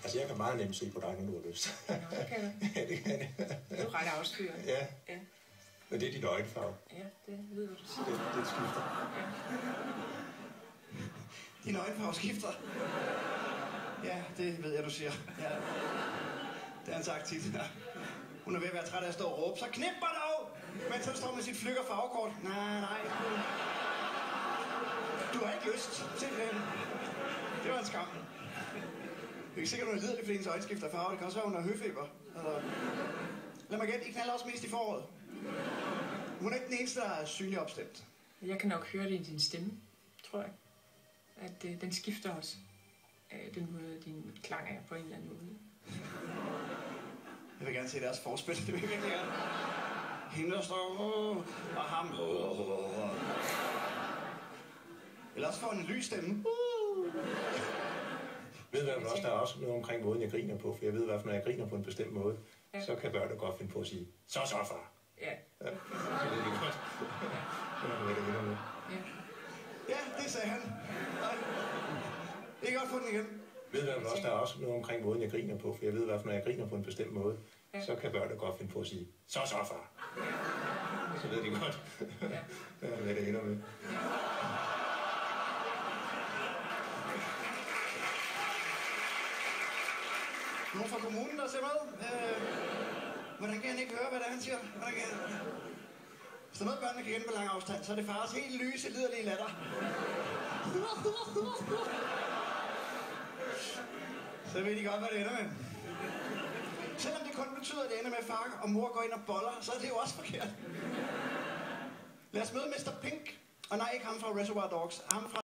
Altså, jeg kan meget nemt se på dig, når du har lyst. Nå, det kan jeg. Ja, det kan jeg. Du er ret afslørende. Ja. Ja. Men det er dit øjenfarve. Ja, det ved du siger. Det skifter. Ja. Din øjenfarve skifter. Ja, det ved jeg, du siger. Ja. Det har han sagt tit. Ja. Hun er ved at være træt af at stå og råbe. Så knip mig dog! Mens han står med sit flykker farvekort. Nej. Du har ikke lyst. Simpelthen. Det var en skam. Det er ikke sikkert, hun er lidelig, fordi hendes øjne skifter farve. Det kan også være, hun har høfeber. Altså. Lad mig gætte, I knaller også mest i foråret. Hun er ikke den eneste, der er synlig opstemt. Jeg kan nok høre det i din stemme, tror jeg. At den skifter også. Den måde, din klang er på en eller anden måde. Jeg vil gerne se deres forspil. Det vil jeg virkelig gerne. Hende, der står og ham. Eller også får en lys stemme. Ved du også, der er også noget omkring måden, jeg griner på, for jeg ved i hvert fald, når jeg griner på en bestemt måde, ja. Så kan børn godt finde på at sige, så far. Ja. Ja, det ved de godt. Ja, det sagde han. Nej. Det er godt få den igen. Ved du også, der er også noget omkring måden, jeg griner på, for jeg ved i hvert fald, når jeg griner på en bestemt måde, så kan børn godt finde på at sige, så far. Så ved de godt. Ja, hvad det ender med. Nogen fra kommunen, der ser med. Hvordan kan han ikke høre, hvad det er, han siger? Hvis der er noget, børnene kan kende på lang afstand, så er det fars helt lyse, liderlige latter. Så ved de godt, hvad det ender med. Selvom det kun betyder, at det ender med, at far og mor går ind og boller, så er det jo også forkert. Lad os møde Mr. Pink. Og nej, ikke ham fra Reservoir Dogs. Ham fra